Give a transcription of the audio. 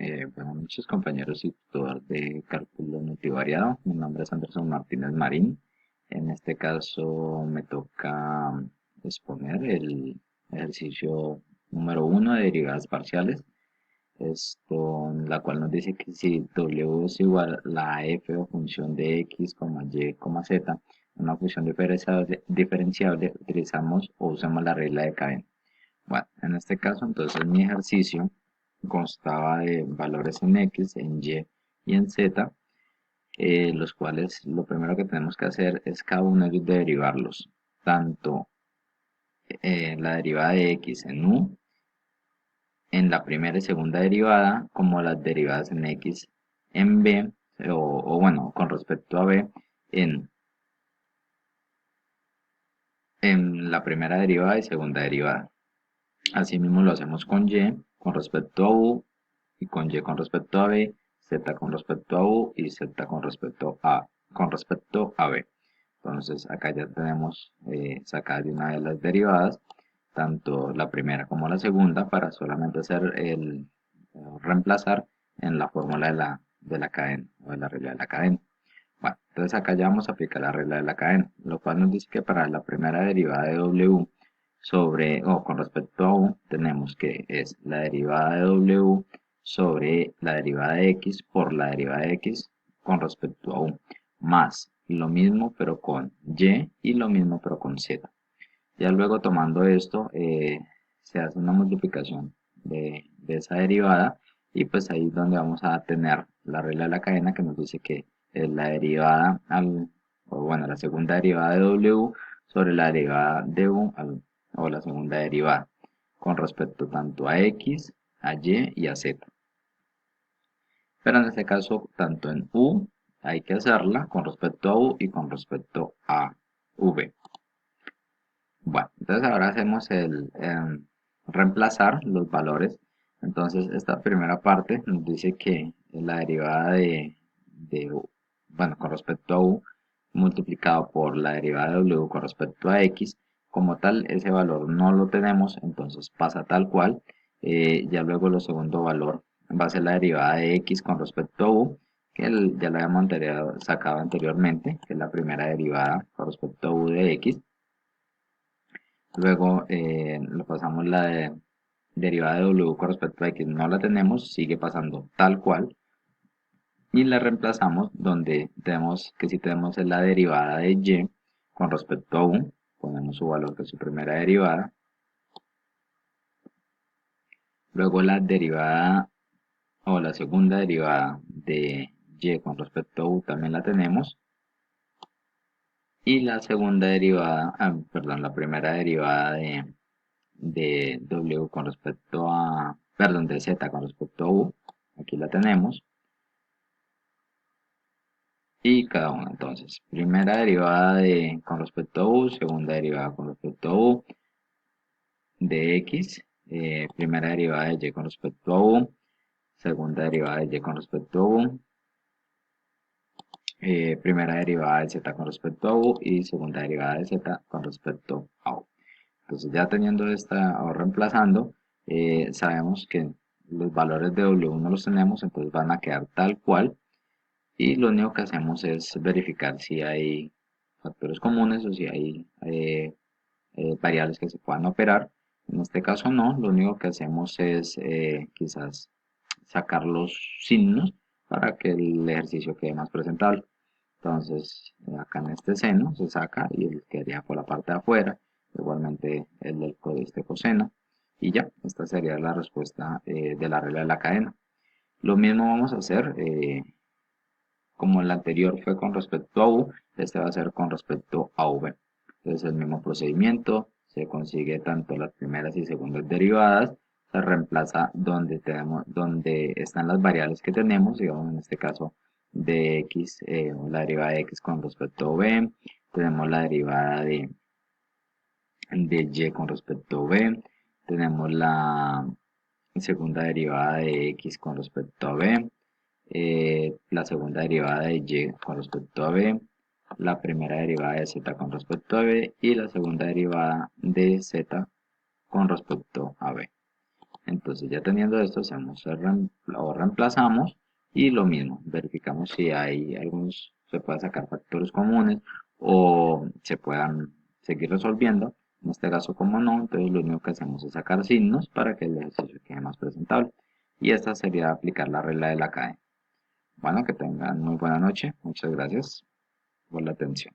Buenas noches, compañeros y tutor de cálculo multivariado. Mi nombre es Anderson Martínez Marín. En este caso me toca exponer el ejercicio número 1 de derivadas parciales. Esto, la cual nos dice que si w es igual a la f o función de x, y, z, una función diferenciable, utilizamos o usamos la regla de cadena. Bueno, en este caso, entonces mi ejercicio constaba de valores en x, en y y en z, los cuales lo primero que tenemos que hacer es cada uno de ellos derivarlos, tanto la derivada de x en u, en la primera y segunda derivada, como las derivadas en x en b, o bueno, con respecto a b, en, en la primera derivada y segunda derivada. Asimismo lo hacemos con y con respecto a u, y con y con respecto a b, z con respecto a u y z con respecto a b. Entonces acá ya tenemos sacadas de una de las derivadas, tanto la primera como la segunda, para solamente hacer reemplazar en la fórmula de la cadena o de la regla de la cadena. Bueno, entonces acá ya vamos a aplicar la regla de la cadena, lo cual nos dice que para la primera derivada de w con respecto a u, tenemos que es la derivada de w sobre la derivada de x por la derivada de x con respecto a u, más lo mismo pero con y lo mismo pero con z. Ya luego tomando esto, se hace una multiplicación de esa derivada, y pues ahí es donde vamos a tener la regla de la cadena que nos dice que es la derivada o bueno, la segunda derivada de w sobre la derivada de u o la segunda derivada con respecto tanto a x, a y y a z. Pero en este caso, tanto en u hay que hacerla con respecto a u y con respecto a v. Bueno, entonces ahora hacemos el reemplazar los valores. Entonces esta primera parte nos dice que la derivada de u, bueno, con respecto a u, multiplicado por la derivada de w con respecto a x, como tal ese valor no lo tenemos, entonces pasa tal cual. Ya luego el segundo valor va a ser la derivada de x con respecto a u, que ya la habíamos sacado anteriormente, que es la primera derivada con respecto a u de x. Luego lo pasamos derivada de w con respecto a x, no la tenemos, sigue pasando tal cual. Y la reemplazamos donde tenemos que si tenemos la derivada de y con respecto a u, ponemos su valor que es su primera derivada. Luego la derivada o la segunda derivada de y con respecto a u también la tenemos. Y la segunda derivada, perdón, la primera derivada de w con respecto a, perdón, de z con respecto a u, aquí la tenemos, y cada una. Entonces, primera derivada con respecto a u, segunda derivada con respecto a u de x, primera derivada de y con respecto a u, segunda derivada de y con respecto a u, primera derivada de z con respecto a u y segunda derivada de z con respecto a u. Entonces ya teniendo esta o reemplazando, sabemos que los valores de w no los tenemos, entonces van a quedar tal cual, y lo único que hacemos es verificar si hay factores comunes o si hay variables que se puedan operar. En este caso no, lo único que hacemos es quizás sacar los signos para que el ejercicio quede más presentable. Entonces, acá en este seno se saca y él quedaría por la parte de afuera, igualmente el del este coseno, y ya, esta sería la respuesta de la regla de la cadena. Lo mismo vamos a hacer, como el anterior fue con respecto a u, este va a ser con respecto a v. Entonces, el mismo procedimiento, se consigue tanto las primeras y segundas derivadas, se reemplaza donde están las variables que tenemos, digamos en este caso de x, la derivada de x con respecto a v, tenemos la derivada de y con respecto a v, tenemos la segunda derivada de x con respecto a v, la segunda derivada de y con respecto a b, la primera derivada de z con respecto a b y la segunda derivada de z con respecto a b. Entonces ya teniendo esto, hacemos o reemplazamos y lo mismo, verificamos si hay algunos, se puede sacar factores comunes o se puedan seguir resolviendo. En este caso, como no, entonces lo único que hacemos es sacar signos para que el ejercicio quede más presentable. Y esta sería aplicar la regla de la cadena. Bueno, que tengan muy buena noche. Muchas gracias por la atención.